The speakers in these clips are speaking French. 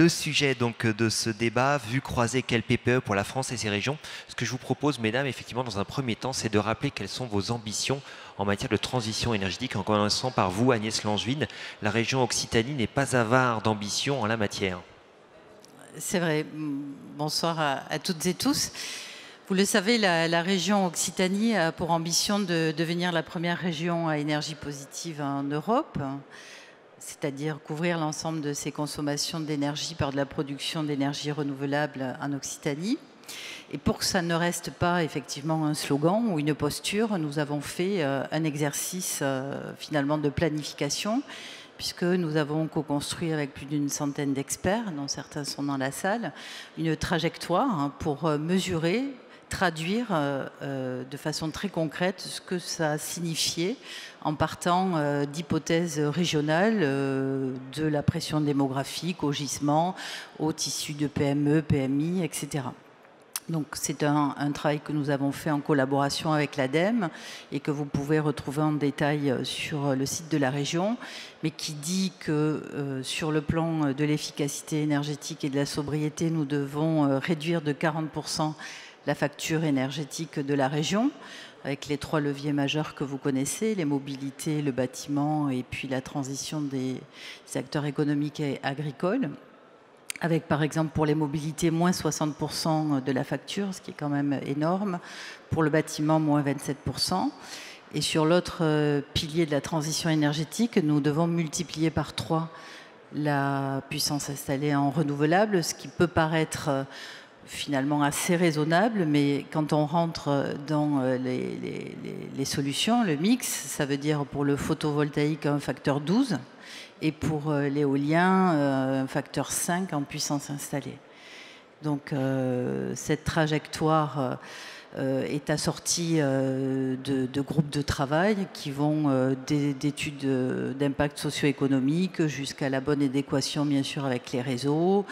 le sujet donc de ce débat, vue croisée, quel PPE pour la France et ses régions. Ce que je vous propose, mesdames, effectivement, dans un premier temps, c'est de rappeler quelles sont vos ambitions en matière de transition énergétique, en commençant par vous, Agnès Langevin. La région Occitanie n'est pas avare d'ambition en la matière. C'est vrai. Bonsoir à toutes et tous. Vous le savez, la région Occitanie a pour ambition de devenir la première région à énergie positive en Europe, c'est-à-dire couvrir l'ensemble de ses consommations d'énergie par de la production d'énergie renouvelable en Occitanie. Et pour que ça ne reste pas effectivement un slogan ou une posture, nous avons fait un exercice finalement de planification, puisque nous avons co-construit avec plus d'une centaine d'experts, dont certains sont dans la salle, une trajectoire pour mesurer, traduire de façon très concrète ce que ça signifiait en partant d'hypothèses régionales, de la pression démographique au gisement, au tissu de PME, PMI, etc. Donc c'est un travail que nous avons fait en collaboration avec l'ADEME et que vous pouvez retrouver en détail sur le site de la région, mais qui dit que sur le plan de l'efficacité énergétique et de la sobriété, nous devons réduire de 40% la facture énergétique de la région, avec les 3 leviers majeurs que vous connaissez, les mobilités, le bâtiment et puis la transition des acteurs économiques et agricoles. Avec par exemple pour les mobilités moins 60% de la facture, ce qui est quand même énorme, pour le bâtiment moins 27%. Et sur l'autre pilier de la transition énergétique, nous devons multiplier par 3 la puissance installée en renouvelable, ce qui peut paraître finalement assez raisonnable, mais quand on rentre dans les solutions, le mix, ça veut dire pour le photovoltaïque un facteur 12, et pour l'éolien, un facteur 5 en puissance installée. Donc cette trajectoire est assortie de groupes de travail qui vont d'études d'impact socio-économique jusqu'à la bonne adéquation, bien sûr, avec les réseaux,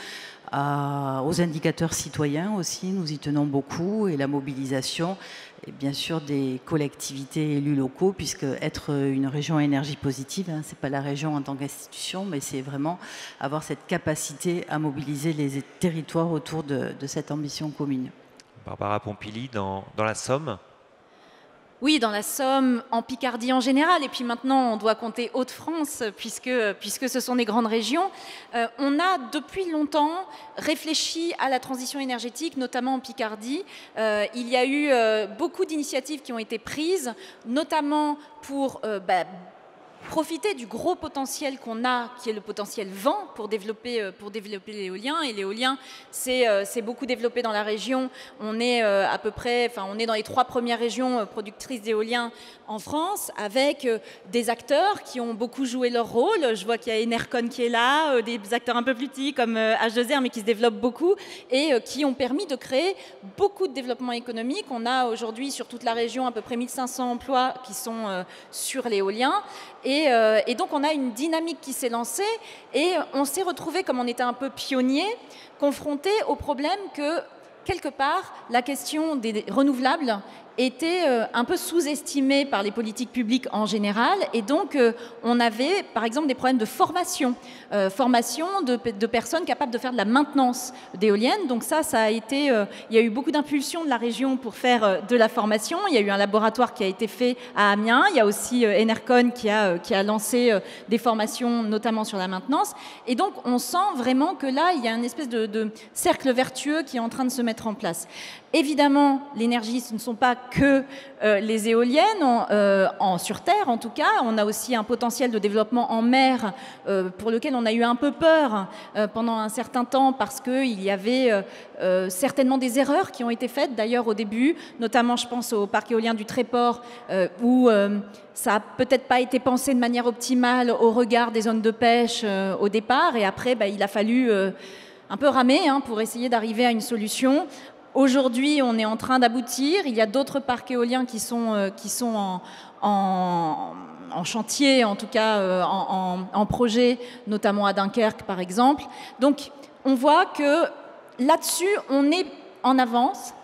aux indicateurs citoyens aussi, nous y tenons beaucoup, et la mobilisation, et bien sûr, des collectivités élus locaux, puisque être une région à énergie positive, ce n'est pas la région en tant qu'institution, mais c'est vraiment avoir cette capacité à mobiliser les territoires autour de cette ambition commune. Barbara Pompili, dans la Somme. Oui, dans la Somme, en Picardie en général, et puis maintenant on doit compter Hauts-de-France, puisque ce sont des grandes régions. On a depuis longtemps réfléchi à la transition énergétique, notamment en Picardie. Il y a eu beaucoup d'initiatives qui ont été prises, notamment pour profiter du gros potentiel qu'on a, qui est le potentiel vent, pour développer l'éolien. Et l'éolien, c'est beaucoup développé dans la région. On est à peu près, on est dans les 3 premières régions productrices d'éolien en France, avec des acteurs qui ont beaucoup joué leur rôle. Je vois qu'il y a Enercon qui est là, des acteurs un peu plus petits comme H2R, mais qui se développent beaucoup et qui ont permis de créer beaucoup de développement économique. On a aujourd'hui sur toute la région à peu près 1500 emplois qui sont sur l'éolien. Et donc on a une dynamique qui s'est lancée et on s'est retrouvé, comme on était un peu pionnier, confronté au problème que, quelque part, la question des renouvelables était un peu sous-estimée par les politiques publiques en général. Et donc, on avait, par exemple, des problèmes de formation de personnes capables de faire de la maintenance d'éoliennes. Donc ça a été... il y a eu beaucoup d'impulsion de la région pour faire de la formation. Il y a eu un laboratoire qui a été fait à Amiens. Il y a aussi Enercon qui a lancé des formations, notamment sur la maintenance. Et donc, on sent vraiment que là, il y a une espèce de cercle vertueux qui est en train de se mettre en place. Évidemment, l'énergie, ce ne sont pas que les éoliennes, sur Terre en tout cas. On a aussi un potentiel de développement en mer pour lequel on a eu un peu peur pendant un certain temps parce qu'il y avait certainement des erreurs qui ont été faites d'ailleurs au début, notamment je pense au parc éolien du Tréport où ça n'a peut-être pas été pensé de manière optimale au regard des zones de pêche au départ et après il a fallu un peu ramer pour essayer d'arriver à une solution. Aujourd'hui, on est en train d'aboutir. Il y a d'autres parcs éoliens qui sont en chantier, en tout cas en projet, notamment à Dunkerque, par exemple. Donc, on voit que là-dessus, on est en avance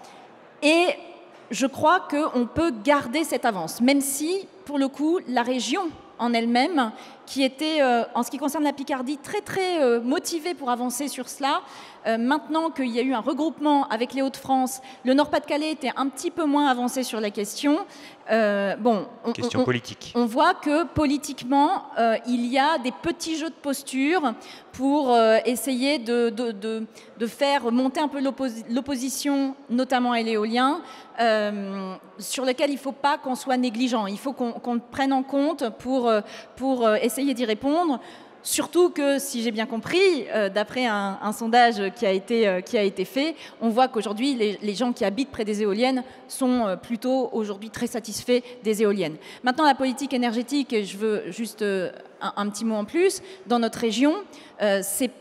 et je crois qu'on peut garder cette avance, même si, pour le coup, la région en elle-même, qui était, en ce qui concerne la Picardie, très motivée pour avancer sur cela. Maintenant qu'il y a eu un regroupement avec les Hauts-de-France, le Nord-Pas-de-Calais était un petit peu moins avancé sur la question. Question politique. On voit que politiquement, il y a des petits jeux de posture pour essayer de faire monter un peu l'opposition, notamment à l'éolien, sur lequel il ne faut pas qu'on soit négligent. Il faut qu'on le prenne en compte pour essayer d'y répondre. Surtout que, si j'ai bien compris, d'après un sondage qui a été fait, on voit qu'aujourd'hui, les gens qui habitent près des éoliennes sont plutôt aujourd'hui très satisfaits des éoliennes. Maintenant, la politique énergétique, et je veux juste un petit mot en plus, dans notre région, c'est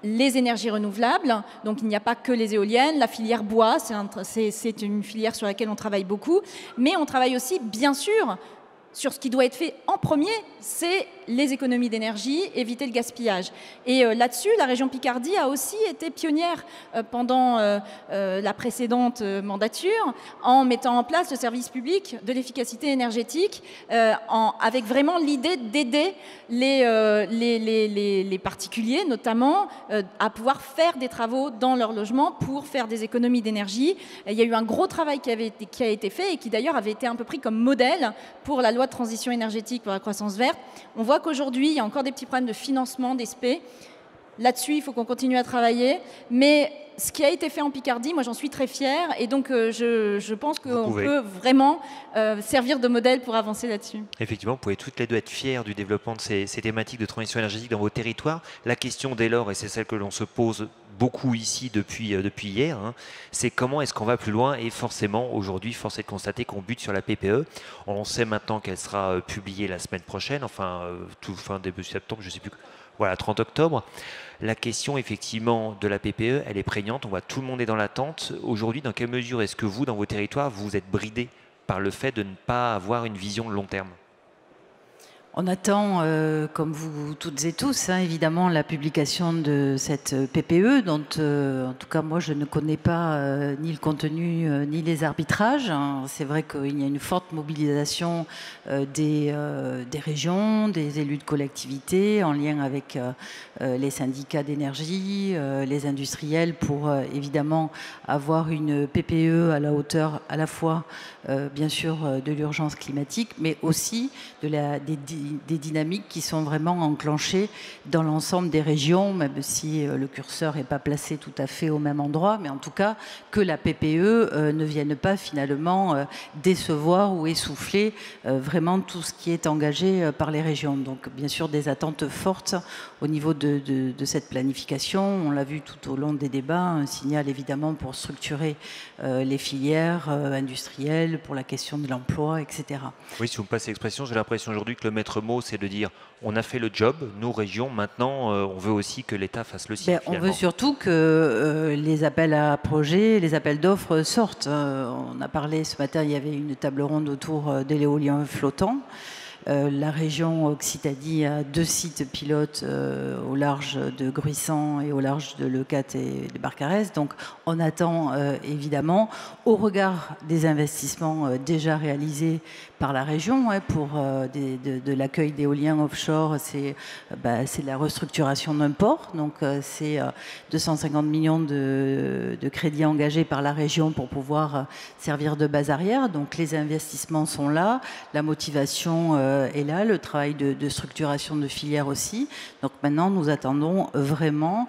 les énergies renouvelables, donc il n'y a pas que les éoliennes, la filière bois, c'est une filière sur laquelle on travaille beaucoup, mais on travaille aussi, bien sûr, sur ce qui doit être fait en premier, c'est les économies d'énergie, éviter le gaspillage. Et là-dessus, la région Picardie a aussi été pionnière pendant la précédente mandature en mettant en place le service public de l'efficacité énergétique avec vraiment l'idée d'aider les particuliers, notamment, à pouvoir faire des travaux dans leur logement pour faire des économies d'énergie. Il y a eu un gros travail qui a été fait et qui d'ailleurs avait été un peu pris comme modèle pour la loi de transition énergétique pour la croissance verte. On voit qu'aujourd'hui, il y a encore des petits problèmes de financement d'ESP. Là-dessus, il faut qu'on continue à travailler. Mais ce qui a été fait en Picardie, moi, j'en suis très fière. Et donc, je pense qu'on peut vraiment servir de modèle pour avancer là-dessus. Effectivement, vous pouvez toutes les deux être fiers du développement de ces thématiques de transition énergétique dans vos territoires. La question dès lors, et c'est celle que l'on se pose beaucoup ici depuis hier, hein, c'est comment est-ce qu'on va plus loin. Et forcément, aujourd'hui, force est de constater qu'on bute sur la PPE. On sait maintenant qu'elle sera publiée la semaine prochaine, enfin, fin début septembre, je ne sais plus. Voilà, 30 octobre. La question, effectivement, de la PPE, elle est prégnante. On voit tout le monde est dans l'attente. Aujourd'hui, dans quelle mesure est-ce que vous, dans vos territoires, vous êtes bridés par le fait de ne pas avoir une vision de long terme ? On attend, comme vous toutes et tous, hein, évidemment, la publication de cette PPE, dont, en tout cas, moi, je ne connais pas ni le contenu, ni les arbitrages. Hein. C'est vrai qu'il y a une forte mobilisation des régions, des élus de collectivités, en lien avec les syndicats d'énergie, les industriels, pour évidemment avoir une PPE à la hauteur à la fois, bien sûr, de l'urgence climatique, mais aussi des dynamiques qui sont vraiment enclenchées dans l'ensemble des régions, même si le curseur n'est pas placé tout à fait au même endroit, mais en tout cas que la PPE ne vienne pas finalement décevoir ou essouffler vraiment tout ce qui est engagé par les régions. Donc bien sûr des attentes fortes au niveau de cette planification. On l'a vu tout au long des débats, un signal évidemment pour structurer les filières industrielles, pour la question de l'emploi, etc. Oui, si vous me passez l'expression, j'ai l'impression aujourd'hui que le maître mot, c'est de dire on a fait le job, nous, régions, maintenant, on veut aussi que l'État fasse le sien. On veut surtout que les appels à projets, les appels d'offres sortent. On a parlé ce matin, il y avait une table ronde autour de l'éolien flottant. La région Occitanie a 2 sites pilotes au large de Gruissant et au large de Leucate et de Barcarès. Donc on attend évidemment, au regard des investissements déjà réalisés par la région pour de l'accueil d'éoliens offshore, c'est la restructuration d'un port. Donc c'est 250 millions de crédits engagés par la région pour pouvoir servir de base arrière. Donc les investissements sont là, la motivation est là, le travail de structuration de filières aussi. Donc maintenant, nous attendons vraiment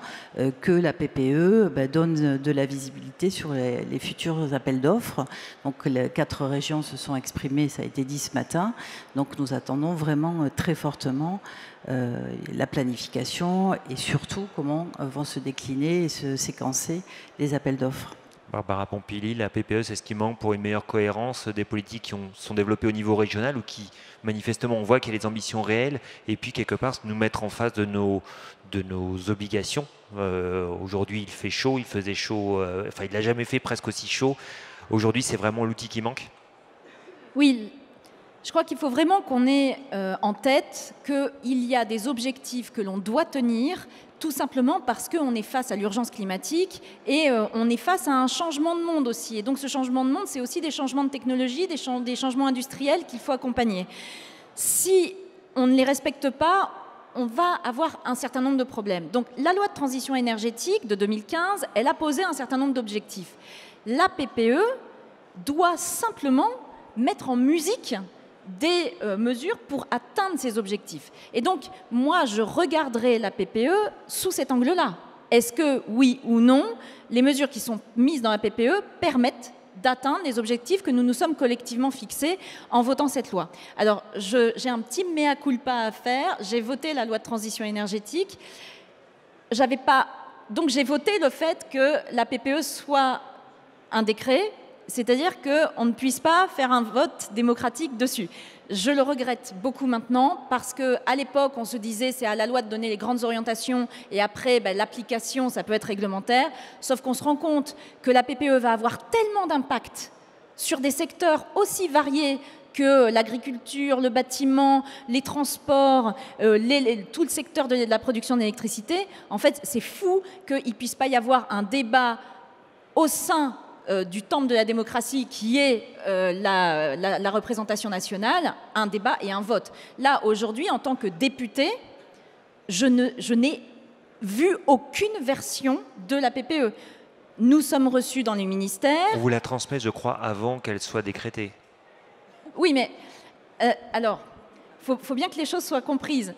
que la PPE donne de la visibilité sur les futurs appels d'offres. Donc les 4 régions se sont exprimées, ça a été dit ce matin. Donc nous attendons vraiment très fortement la planification et surtout comment vont se décliner et se séquencer les appels d'offres. Barbara Pompili, la PPE, c'est ce qui manque pour une meilleure cohérence des politiques qui sont développées au niveau régional ou qui, manifestement, on voit qu'il y a des ambitions réelles et puis, quelque part, nous mettre en face de nos obligations. Aujourd'hui, il fait chaud, il faisait chaud, il n'a jamais fait presque aussi chaud. Aujourd'hui, c'est vraiment l'outil qui manque ? Oui, je crois qu'il faut vraiment qu'on ait en tête qu'il y a des objectifs que l'on doit tenir, tout simplement parce qu'on est face à l'urgence climatique et on est face à un changement de monde aussi. Et donc ce changement de monde, c'est aussi des changements de technologie, des changements industriels qu'il faut accompagner. Si on ne les respecte pas, on va avoir un certain nombre de problèmes. Donc la loi de transition énergétique de 2015, elle a posé un certain nombre d'objectifs. La PPE doit simplement mettre en musique des mesures pour atteindre ces objectifs. Et donc, moi, je regarderai la PPE sous cet angle-là. Est-ce que, oui ou non, les mesures qui sont mises dans la PPE permettent d'atteindre les objectifs que nous nous sommes collectivement fixés en votant cette loi? Alors, j'ai un petit mea culpa à faire. J'ai voté la loi de transition énergétique. Donc, j'ai voté le fait que la PPE soit un décret, c'est-à-dire qu'on ne puisse pas faire un vote démocratique dessus. Je le regrette beaucoup maintenant parce qu'à l'époque, on se disait c'est à la loi de donner les grandes orientations et après, l'application, ça peut être réglementaire. Sauf qu'on se rend compte que la PPE va avoir tellement d'impact sur des secteurs aussi variés que l'agriculture, le bâtiment, les transports, tout le secteur de la production d'électricité. En fait, c'est fou qu'il ne puisse pas y avoir un débat au sein du temple de la démocratie qui est la représentation nationale, un débat et un vote. Là, aujourd'hui, en tant que député, je n'ai vu aucune version de la PPE. Nous sommes reçus dans les ministères. On vous la transmet, je crois, avant qu'elle soit décrétée. Oui, mais alors, faut bien que les choses soient comprises.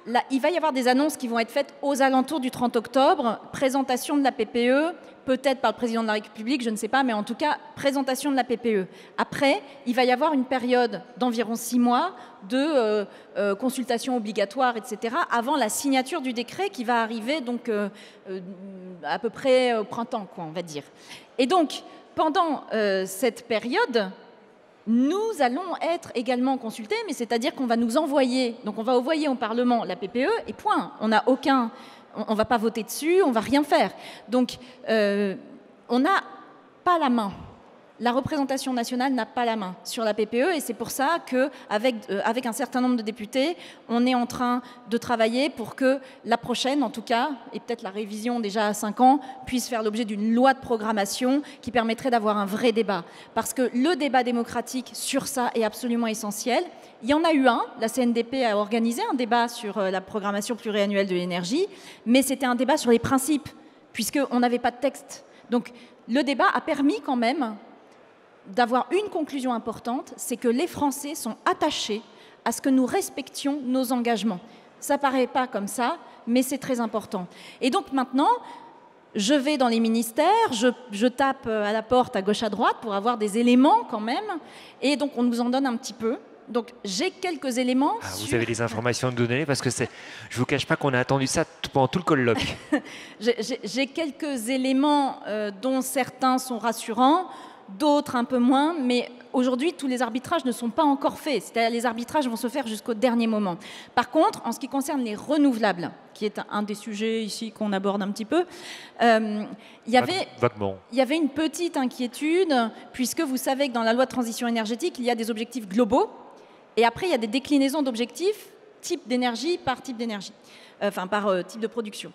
Là, il va y avoir des annonces qui vont être faites aux alentours du 30 octobre, présentation de la PPE, peut-être par le président de la République, je ne sais pas, mais en tout cas, présentation de la PPE. Après, il va y avoir une période d'environ 6 mois de consultation obligatoire, etc., avant la signature du décret qui va arriver donc, à peu près au printemps, quoi, on va dire. Et donc, pendant cette période, nous allons être également consultés, mais c'est-à-dire qu'on va nous envoyer, donc on va envoyer au Parlement la PPE, et point. On n'a aucun... On ne va pas voter dessus, on ne va rien faire. Donc, on n'a pas la main. La représentation nationale n'a pas la main sur la PPE et c'est pour ça qu'avec un certain nombre de députés, on est en train de travailler pour que la prochaine, en tout cas, et peut-être la révision déjà à 5 ans, puisse faire l'objet d'une loi de programmation qui permettrait d'avoir un vrai débat. Parce que le débat démocratique sur ça est absolument essentiel. Il y en a eu un, la CNDP a organisé un débat sur la programmation pluriannuelle de l'énergie, mais c'était un débat sur les principes, puisqu'on n'avait pas de texte. Donc le débat a permis quand même d'avoir une conclusion importante, c'est que les Français sont attachés à ce que nous respections nos engagements. Ça ne paraît pas comme ça, mais c'est très important. Et donc maintenant, je vais dans les ministères, je tape à la porte à gauche à droite pour avoir des éléments quand même, et donc on nous en donne un petit peu. Donc j'ai quelques éléments. Vous avez des informations à nous donner parce que je ne vous cache pas qu'on a attendu ça pendant tout le colloque. J'ai quelques éléments dont certains sont rassurants, d'autres un peu moins, mais aujourd'hui, tous les arbitrages ne sont pas encore faits. C'est-à-dire les arbitrages vont se faire jusqu'au dernier moment. Par contre, en ce qui concerne les renouvelables, qui est un des sujets ici qu'on aborde un petit peu, il y avait une petite inquiétude, puisque vous savez que dans la loi de transition énergétique, il y a des objectifs globaux, et après, il y a des déclinaisons d'objectifs, type d'énergie par type d'énergie, enfin par type de production.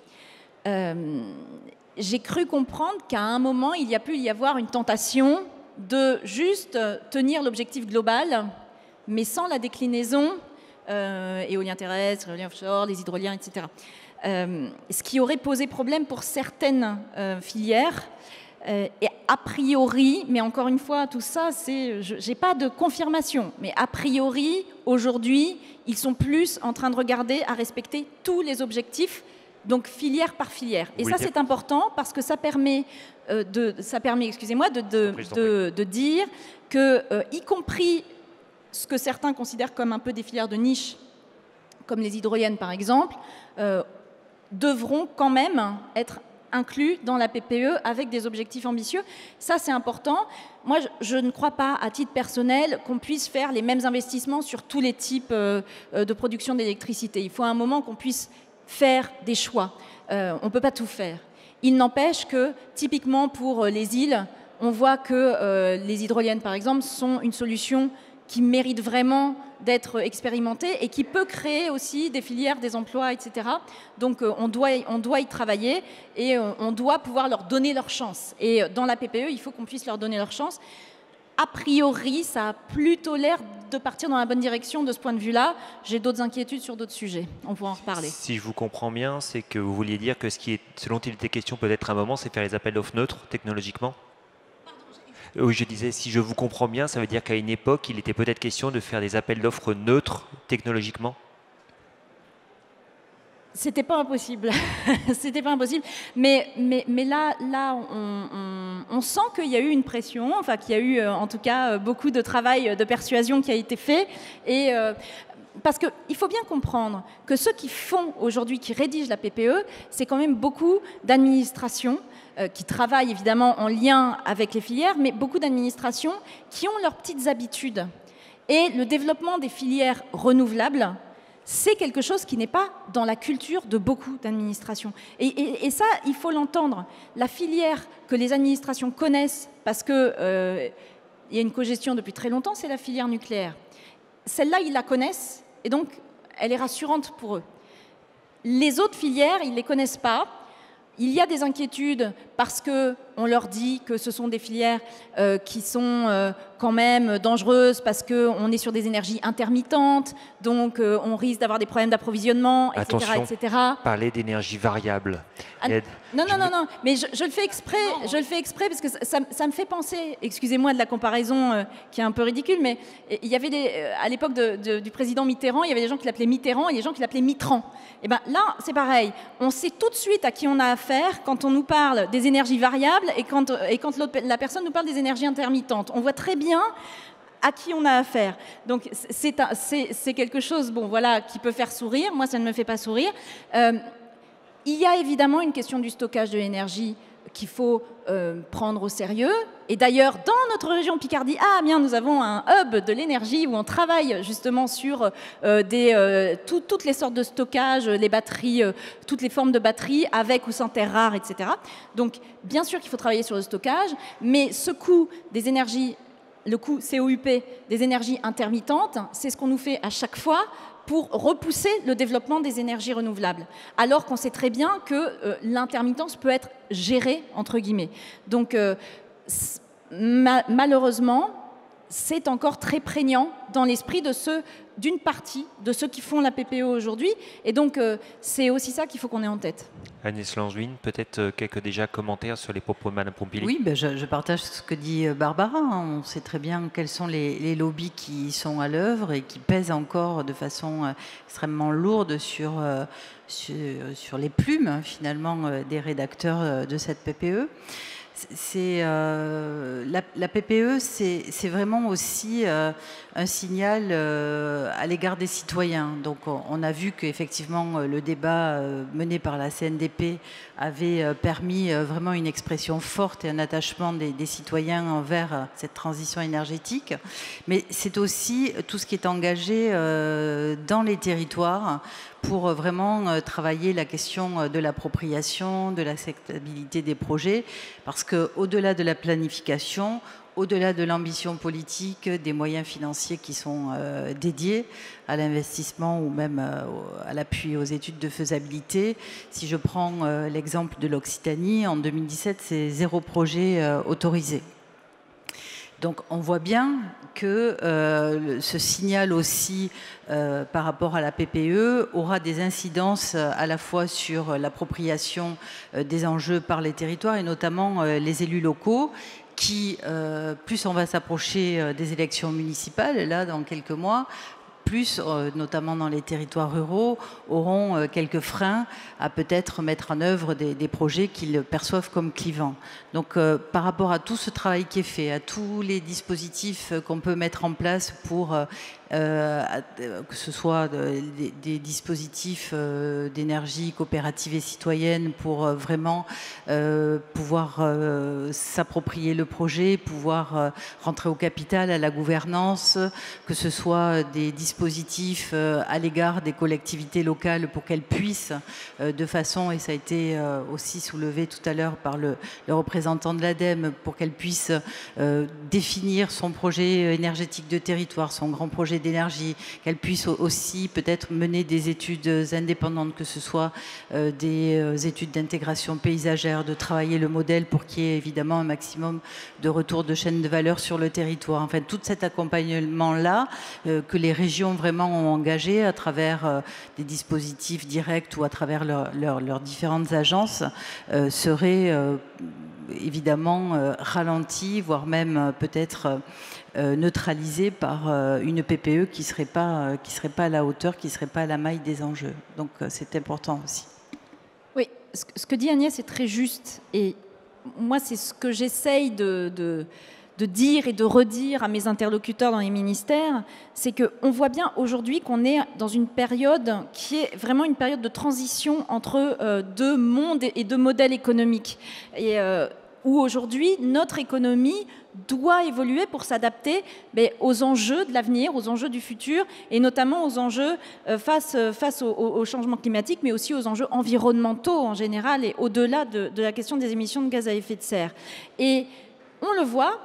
J'ai cru comprendre qu'à un moment, il y a pu y avoir une tentation de juste tenir l'objectif global, mais sans la déclinaison éolien terrestre, éolien offshore, les hydroliens, etc. Ce qui aurait posé problème pour certaines filières. Et a priori, mais encore une fois, tout ça, je n'ai pas de confirmation, mais a priori, aujourd'hui, ils sont plus en train de regarder à respecter tous les objectifs, donc filière par filière. Et ça, c'est important parce que ça permet, de dire que, y compris ce que certains considèrent comme un peu des filières de niche, comme les hydroliennes par exemple, devront quand même être inclus dans la PPE avec des objectifs ambitieux. Ça, c'est important. Moi, je ne crois pas, à titre personnel, qu'on puisse faire les mêmes investissements sur tous les types de production d'électricité. Il faut à un moment qu'on puisse faire des choix. On ne peut pas tout faire. Il n'empêche que, typiquement pour les îles, on voit que les hydroliennes, par exemple, sont une solution qui mérite vraiment d'être expérimentée et qui peut créer aussi des filières, des emplois, etc. Donc on doit y travailler et on doit pouvoir leur donner leur chance. Et dans la PPE, il faut qu'on puisse leur donner leur chance. a priori, ça a plutôt l'air de partir dans la bonne direction de ce point de vue-là. J'ai d'autres inquiétudes sur d'autres sujets. On pourra en reparler. Si je vous comprends bien, c'est que vous vouliez dire que ce dont il était question peut-être à un moment, c'est faire les appels d'offres neutres technologiquement? Oui, je disais, si je vous comprends bien, ça veut dire qu'à une époque, il était peut-être question de faire des appels d'offres neutres technologiquement? C'était pas impossible. C'était pas impossible. Mais là on sent qu'il y a eu une pression, enfin qu'il y a eu en tout cas beaucoup de travail de persuasion qui a été fait. Et parce qu'il faut bien comprendre que ceux qui font aujourd'hui, qui rédigent la PPE, c'est quand même beaucoup d'administrations qui travaillent évidemment en lien avec les filières, mais beaucoup d'administrations qui ont leurs petites habitudes. Et le développement des filières renouvelables, c'est quelque chose qui n'est pas dans la culture de beaucoup d'administrations. Et ça, il faut l'entendre. La filière que les administrations connaissent, parce qu'il y a une cogestion depuis très longtemps, c'est la filière nucléaire. Celle-là, ils la connaissent, et donc elle est rassurante pour eux. Les autres filières, ils ne les connaissent pas. Il y a des inquiétudes parce qu'on leur dit que ce sont des filières qui sont quand même dangereuses parce qu'on est sur des énergies intermittentes, donc on risque d'avoir des problèmes d'approvisionnement, etc. Attention, etc. Parler d'énergie variable. Non, mais je le fais exprès parce que ça me fait penser, excusez-moi de la comparaison qui est un peu ridicule, mais il y avait à l'époque du président Mitterrand, il y avait des gens qui l'appelaient Mitterrand et des gens qui l'appelaient Mitran. Et bien là, c'est pareil, on sait tout de suite à qui on a affaire quand on nous parle des énergies variables et quand la personne nous parle des énergies intermittentes. On voit très bien à qui on a affaire. Donc c'est quelque chose voilà, qui peut faire sourire. Moi, ça ne me fait pas sourire. Il y a évidemment une question du stockage de l'énergie qu'il faut prendre au sérieux. Et d'ailleurs, dans notre région Picardie, nous avons un hub de l'énergie où on travaille justement sur toutes les sortes de stockage, les batteries, toutes les formes de batteries, avec ou sans terres rares, etc. Donc, bien sûr qu'il faut travailler sur le stockage, mais ce coût des énergies, le coût COUP des énergies intermittentes, c'est ce qu'on nous fait à chaque fois pour repousser le développement des énergies renouvelables, alors qu'on sait très bien que l'intermittence peut être gérée, entre guillemets. Donc, malheureusement, c'est encore très prégnant dans l'esprit d'une partie de ceux qui font la PPE aujourd'hui, et donc c'est aussi ça qu'il faut qu'on ait en tête. Agnès Langevin, peut-être quelques déjà commentaires sur les propos de Mme Pompili? Oui, je partage ce que dit Barbara. On sait très bien quels sont les lobbies qui sont à l'œuvre et qui pèsent encore de façon extrêmement lourde sur les plumes, finalement, des rédacteurs de cette PPE. La PPE, c'est vraiment aussi un signal à l'égard des citoyens. Donc on a vu qu'effectivement le débat mené par la CNDP avait permis vraiment une expression forte et un attachement des citoyens envers cette transition énergétique. Mais c'est aussi tout ce qui est engagé dans les territoires pour vraiment travailler la question de l'appropriation, de l'acceptabilité des projets, parce qu'au-delà de la planification, au-delà de l'ambition politique, des moyens financiers qui sont dédiés à l'investissement ou même à l'appui aux études de faisabilité, si je prends l'exemple de l'Occitanie, en 2017, c'est 0 projet autorisé. Donc on voit bien que ce signal aussi par rapport à la PPE aura des incidences à la fois sur l'appropriation des enjeux par les territoires et notamment les élus locaux qui, plus on va s'approcher des élections municipales, là dans quelques mois, plus, notamment dans les territoires ruraux, auront quelques freins à peut-être mettre en œuvre des projets qu'ils perçoivent comme clivants. Donc par rapport à tout ce travail qui est fait, à tous les dispositifs qu'on peut mettre en place pour que ce soit des dispositifs d'énergie coopérative et citoyenne pour vraiment pouvoir s'approprier le projet, pouvoir rentrer au capital, à la gouvernance, que ce soit des dispositifs à l'égard des collectivités locales pour qu'elles puissent de façon, et ça a été aussi soulevé tout à l'heure par le représentant de l'ADEME, pour qu'elles puissent définir son projet énergétique de territoire, son grand projet d'énergie, qu'elles puissent aussi peut-être mener des études indépendantes, que ce soit des études d'intégration paysagère, de travailler le modèle pour qu'il y ait évidemment un maximum de retour de chaîne de valeur sur le territoire. Enfin, tout cet accompagnement-là que les régions vraiment ont engagé à travers des dispositifs directs ou à travers leurs différentes agences serait évidemment ralenti, voire même peut-être neutralisé par une PPE qui serait pas à la hauteur, qui ne serait pas à la maille des enjeux. Donc c'est important aussi. Oui, ce que dit Agnès est très juste. Et moi, c'est ce que j'essaye de dire et de redire à mes interlocuteurs dans les ministères, c'est qu'on voit bien aujourd'hui qu'on est dans une période qui est vraiment une période de transition entre deux mondes et deux modèles économiques. Et où aujourd'hui, notre économie doit évoluer pour s'adapter aux enjeux de l'avenir, aux enjeux du futur, et notamment aux enjeux face au changement climatique, mais aussi aux enjeux environnementaux en général, et au-delà de la question des émissions de gaz à effet de serre. Et on le voit,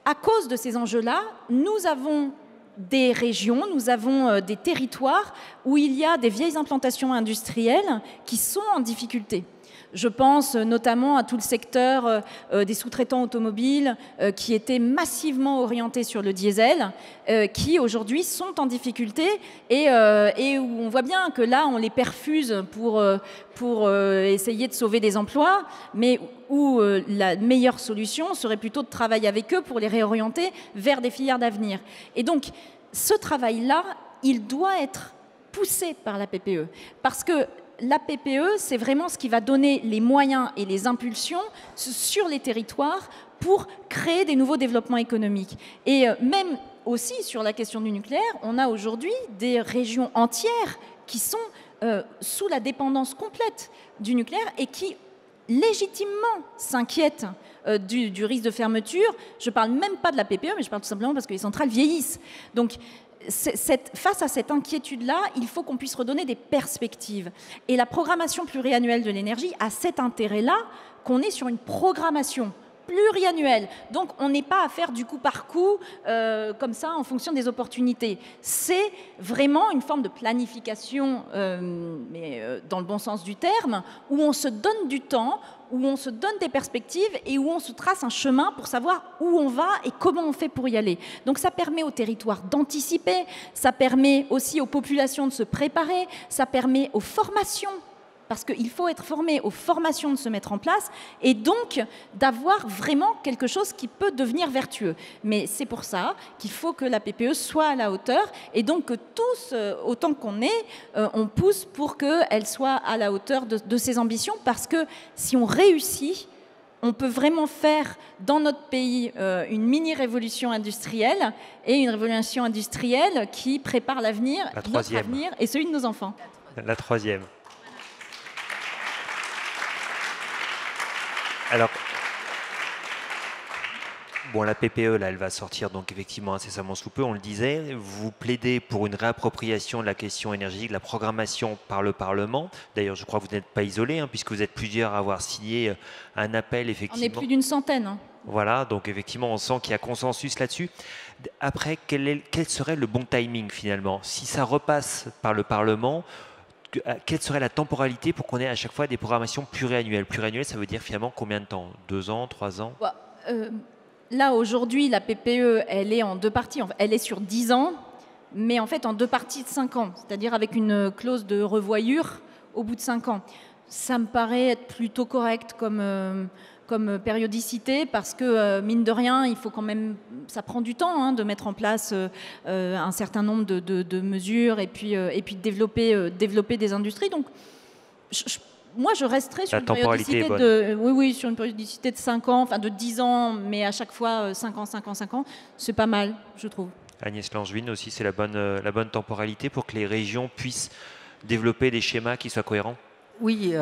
à cause de ces enjeux-là, nous avons des régions, nous avons des territoires où il y a des vieilles implantations industrielles qui sont en difficulté. Je pense notamment à tout le secteur des sous-traitants automobiles qui étaient massivement orientés sur le diesel, qui aujourd'hui sont en difficulté et où on voit bien que là, on les perfuse pour essayer de sauver des emplois, mais où la meilleure solution serait plutôt de travailler avec eux pour les réorienter vers des filières d'avenir. Et donc, ce travail-là, il doit être poussé par la PPE, parce que la PPE, c'est vraiment ce qui va donner les moyens et les impulsions sur les territoires pour créer des nouveaux développements économiques. Et même aussi sur la question du nucléaire, on a aujourd'hui des régions entières qui sont sous la dépendance complète du nucléaire et qui légitimement s'inquiètent du risque de fermeture. Je ne parle même pas de la PPE, mais je parle tout simplement parce que les centrales vieillissent. Donc, face à cette inquiétude-là, il faut qu'on puisse redonner des perspectives. Et la programmation pluriannuelle de l'énergie a cet intérêt-là qu'on est sur une programmation pluriannuelle. Donc, on n'est pas à faire du coup par coup, comme ça, en fonction des opportunités. C'est vraiment une forme de planification, mais dans le bon sens du terme, où on se donne du temps, où on se donne des perspectives et où on se trace un chemin pour savoir où on va et comment on fait pour y aller. Donc ça permet aux territoires d'anticiper, ça permet aussi aux populations de se préparer, ça permet aux formations, parce qu'il faut être formé aux formations de se mettre en place et donc d'avoir vraiment quelque chose qui peut devenir vertueux. Mais c'est pour ça qu'il faut que la PPE soit à la hauteur et donc que tous, autant qu'on est, on pousse pour qu'elle soit à la hauteur de ses ambitions, parce que si on réussit, on peut vraiment faire dans notre pays une mini-révolution industrielle et une révolution industrielle qui prépare l'avenir, notre avenir et celui de nos enfants. La troisième. Alors, bon, la PPE, là, elle va sortir donc effectivement incessamment sous peu, on le disait. Vous plaidez pour une réappropriation de la question énergétique, de la programmation par le Parlement. D'ailleurs, je crois que vous n'êtes pas isolé, hein, puisque vous êtes plusieurs à avoir signé un appel, effectivement. On est plus d'une centaine. Hein. Voilà, donc effectivement, on sent qu'il y a consensus là-dessus. Après, quel serait le bon timing, finalement? Si ça repasse par le Parlement, quelle serait la temporalité pour qu'on ait à chaque fois des programmations pluriannuelles? Pluriannuelles, ça veut dire finalement combien de temps? 2 ans, 3 ans? Là, aujourd'hui, la PPE, elle est en 2 parties. Elle est sur 10 ans, mais en fait en 2 parties de 5 ans, c'est-à-dire avec une clause de revoyure au bout de 5 ans. Ça me paraît être plutôt correct comme périodicité, parce que, mine de rien, il faut quand même, ça prend du temps de mettre en place un certain nombre de mesures et puis de développer des industries. Donc, moi, je resterai sur une périodicité sur une périodicité de 5 ans, enfin de 10 ans, mais à chaque fois 5 ans, 5 ans, 5 ans. C'est pas mal, je trouve. Agnès Langevin aussi, c'est la bonne temporalité pour que les régions puissent développer des schémas qui soient cohérents? Oui,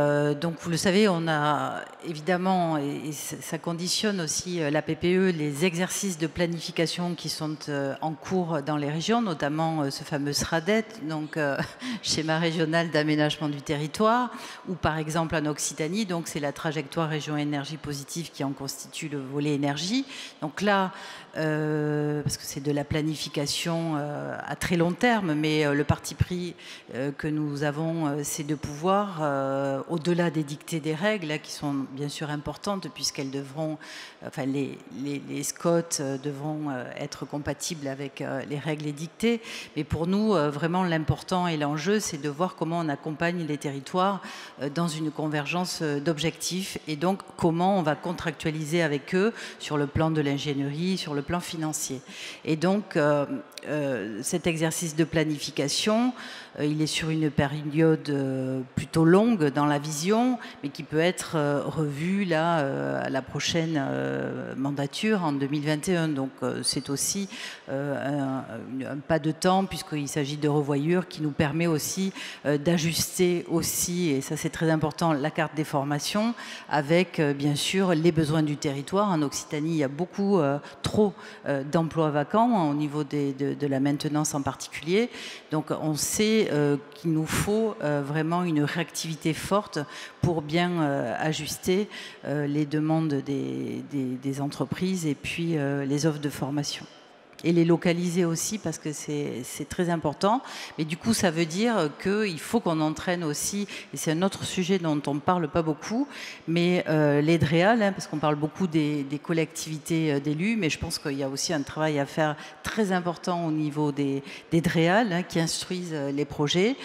donc vous le savez, on a évidemment, et ça conditionne aussi la PPE, les exercices de planification qui sont en cours dans les régions, notamment ce fameux SRADET, donc schéma régional d'aménagement du territoire, ou par exemple en Occitanie, donc c'est la trajectoire région énergie positive qui en constitue le volet énergie. Donc là, parce que c'est de la planification à très long terme, mais le parti pris que nous avons, c'est de pouvoir, au-delà des dictées des règles, qui sont bien sûr importantes, puisqu'elles devront, enfin les SCOT devront être compatibles avec les règles et dictées, mais pour nous, vraiment l'important et l'enjeu, c'est de voir comment on accompagne les territoires dans une convergence d'objectifs, et donc comment on va contractualiser avec eux sur le plan de l'ingénierie, sur le plan financier. Et donc, cet exercice de planification, il est sur une période plutôt longue dans la vision, mais qui peut être revu là à la prochaine mandature en 2021. Donc c'est aussi un pas de temps, puisqu'il s'agit de revoyure qui nous permet aussi d'ajuster aussi, et ça c'est très important, la carte des formations avec bien sûr les besoins du territoire. En Occitanie, il y a beaucoup trop d'emplois vacants au niveau de la maintenance en particulier. Donc on sait qu'il nous faut vraiment une réactivité forte pour bien ajuster les demandes des entreprises et puis les offres de formation. Et les localiser aussi, parce que c'est très important. Mais du coup, ça veut dire qu'il faut qu'on entraîne aussi, et c'est un autre sujet dont on ne parle pas beaucoup, mais les DREAL, parce qu'on parle beaucoup des collectivités d'élus, mais je pense qu'il y a aussi un travail à faire très important au niveau des DREAL, qui instruisent les projets,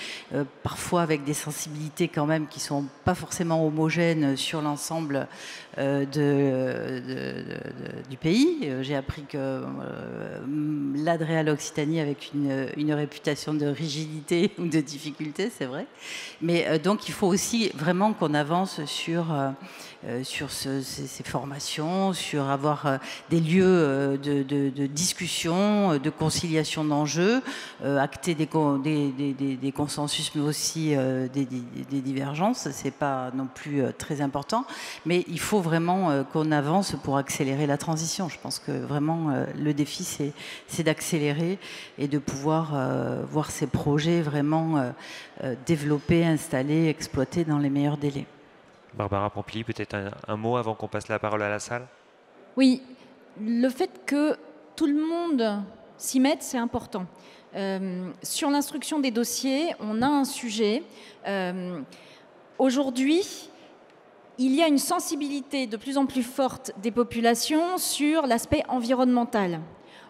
parfois avec des sensibilités quand même qui ne sont pas forcément homogènes sur l'ensemble du pays. J'ai appris que l'ADREAL Occitanie avec une réputation de rigidité ou de difficulté, c'est vrai. Mais donc il faut aussi vraiment qu'on avance sur ces formations, sur avoir des lieux de discussion, de conciliation d'enjeux, acter des consensus, mais aussi des divergences. C'est pas non plus très important, mais il faut vraiment qu'on avance pour accélérer la transition. Je pense que vraiment le défi, c'est d'accélérer et de pouvoir voir ces projets vraiment développés, installés, exploités dans les meilleurs délais. Barbara Pompili, peut-être un mot avant qu'on passe la parole à la salle? Oui, le fait que tout le monde s'y mette, c'est important. Sur l'instruction des dossiers, on a un sujet. Aujourd'hui, il y a une sensibilité de plus en plus forte des populations sur l'aspect environnemental.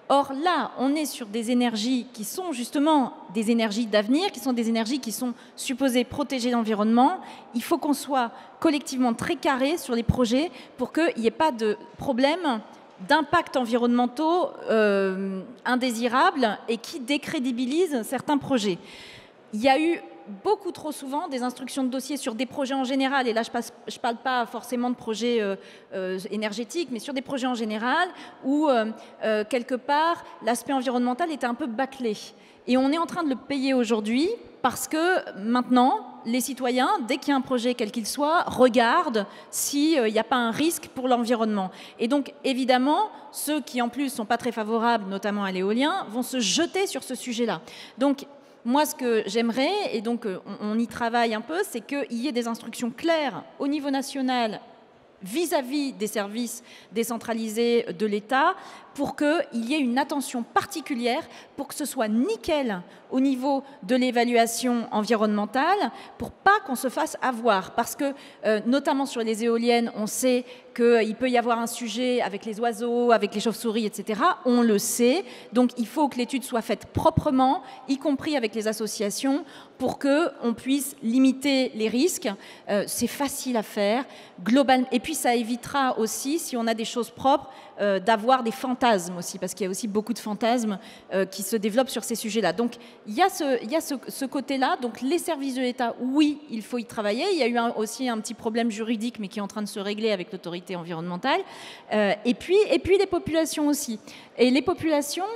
Or là, on est sur des énergies qui sont justement des énergies d'avenir, qui sont des énergies qui sont supposées protéger l'environnement. Il faut qu'on soit collectivement très carré sur les projets pour qu'il n'y ait pas de problème d'impacts environnementaux indésirables et qui décrédibilisent certains projets. Il y a eu beaucoup trop souvent des instructions de dossiers sur des projets en général, et là je ne parle pas forcément de projets énergétiques, mais sur des projets en général où quelque part l'aspect environnemental était un peu bâclé. Et on est en train de le payer aujourd'hui parce que maintenant, les citoyens, dès qu'il y a un projet quel qu'il soit, regardent s'il n'y a pas un risque pour l'environnement. Et donc évidemment, ceux qui en plus ne sont pas très favorables, notamment à l'éolien, vont se jeter sur ce sujet-là. Donc moi, ce que j'aimerais, et donc on y travaille un peu, c'est qu'il y ait des instructions claires au niveau national vis-à-vis des services décentralisés de l'État pour qu'il y ait une attention particulière, pour que ce soit nickel au niveau de l'évaluation environnementale, pour pas qu'on se fasse avoir. Parce que, notamment sur les éoliennes, on sait qu'il peut y avoir un sujet avec les oiseaux, avec les chauves-souris, etc. On le sait. Donc, il faut que l'étude soit faite proprement, y compris avec les associations, pour qu'on puisse limiter les risques. C'est facile à faire, globalement. Et puis, ça évitera aussi, si on a des choses propres, d'avoir des fantasmes aussi, parce qu'il y a aussi beaucoup de fantasmes qui se développent sur ces sujets-là. Donc, il y a ce côté-là. Donc, les services de l'État, oui, il faut y travailler. Il y a eu aussi un petit problème juridique, mais qui est en train de se régler avec l'autorité environnementale. Et puis les populations aussi. Et les populations,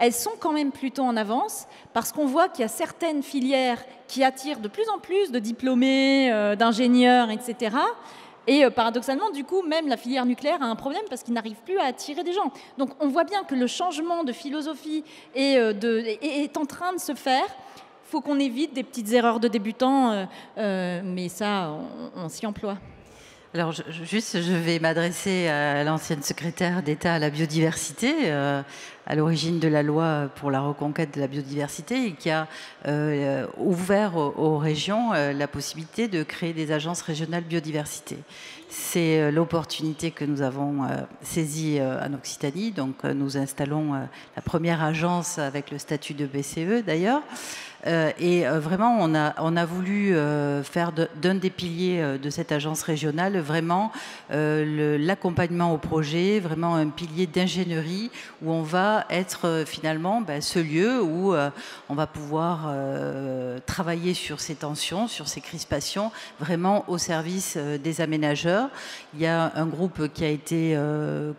elles sont quand même plutôt en avance parce qu'on voit qu'il y a certaines filières qui attirent de plus en plus de diplômés, d'ingénieurs, etc. Et paradoxalement, du coup, même la filière nucléaire a un problème parce qu'ils n'arrivent plus à attirer des gens. Donc on voit bien que le changement de philosophie est en train de se faire. Il faut qu'on évite des petites erreurs de débutants, mais ça, on s'y emploie. Alors, je vais m'adresser à l'ancienne secrétaire d'État à la biodiversité, à l'origine de la loi pour la reconquête de la biodiversité, et qui a ouvert aux régions la possibilité de créer des agences régionales biodiversité. C'est l'opportunité que nous avons saisie en Occitanie. Donc, nous installons la première agence avec le statut de BCE, d'ailleurs. Et vraiment, on a voulu faire d'un des piliers de cette agence régionale vraiment l'accompagnement au projet, vraiment un pilier d'ingénierie où on va être finalement ce lieu où on va pouvoir travailler sur ces tensions, sur ces crispations, vraiment au service des aménageurs. Il y a un groupe qui a été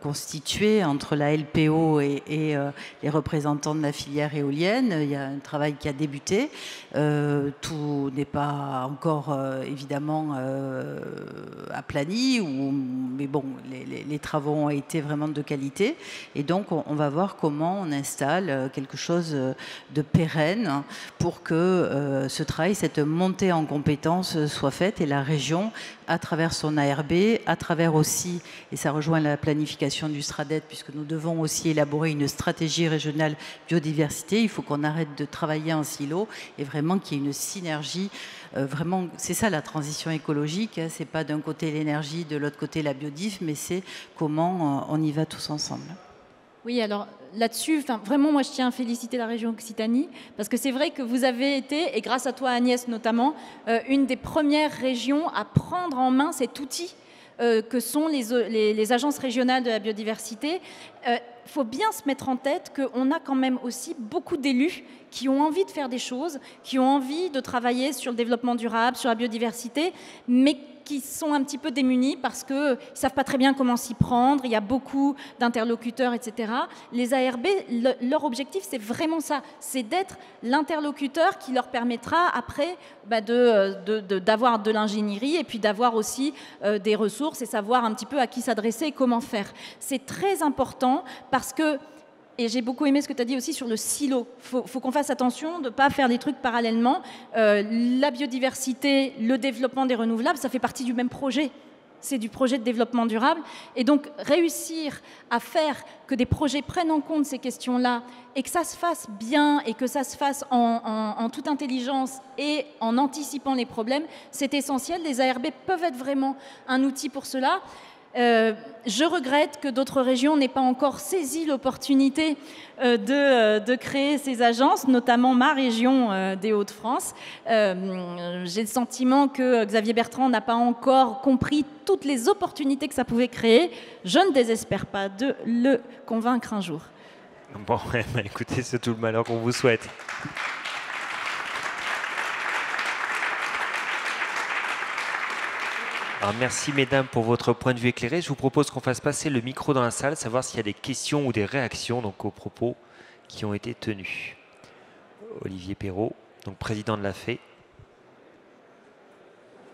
constitué entre la LPO et les représentants de la filière éolienne. Il y a un travail qui a débuté. Tout n'est pas encore évidemment aplani, mais bon, les travaux ont été vraiment de qualité. Et donc, on va voir comment on installe quelque chose de pérenne pour que ce travail, cette montée en compétences soit faite et la région, à travers son ARB, à travers aussi, et ça rejoint la planification du SRADET, puisque nous devons aussi élaborer une stratégie régionale biodiversité. Il faut qu'on arrête de travailler en silo et vraiment qu'il y ait une synergie. Vraiment, c'est ça la transition écologique. Hein, c'est pas d'un côté l'énergie, de l'autre côté la biodiff, mais c'est comment on y va tous ensemble. Oui, alors là-dessus, vraiment, moi, je tiens à féliciter la région Occitanie, parce que c'est vrai que vous avez été, et grâce à toi, Agnès, notamment, une des premières régions à prendre en main cet outil que sont les agences régionales de la biodiversité. Il faut bien se mettre en tête qu'on a quand même aussi beaucoup d'élus qui ont envie de faire des choses, qui ont envie de travailler sur le développement durable, sur la biodiversité, mais qui sont un petit peu démunis parce qu'ils ne savent pas très bien comment s'y prendre, il y a beaucoup d'interlocuteurs, etc. Les ARB, leur objectif, c'est vraiment ça, c'est d'être l'interlocuteur qui leur permettra après d'avoir de l'ingénierie et puis d'avoir aussi des ressources et savoir un petit peu à qui s'adresser et comment faire. C'est très important parce que, et j'ai beaucoup aimé ce que tu as dit aussi sur le silo. Il faut qu'on fasse attention de ne pas faire des trucs parallèlement. La biodiversité, le développement des renouvelables, ça fait partie du même projet. C'est du projet de développement durable. Et donc, réussir à faire que des projets prennent en compte ces questions-là et que ça se fasse bien et que ça se fasse en toute intelligence et en anticipant les problèmes, c'est essentiel. Les ARB peuvent être vraiment un outil pour cela. Je regrette que d'autres régions n'aient pas encore saisi l'opportunité de créer ces agences, notamment ma région des Hauts-de-France. J'ai le sentiment que Xavier Bertrand n'a pas encore compris toutes les opportunités que ça pouvait créer. Je ne désespère pas de le convaincre un jour. Bon, écoutez, c'est tout le malheur qu'on vous souhaite. Alors, merci mesdames pour votre point de vue éclairé. Je vous propose qu'on fasse passer le micro dans la salle, savoir s'il y a des questions ou des réactions donc, aux propos qui ont été tenus. Olivier Perrault, donc président de la FE.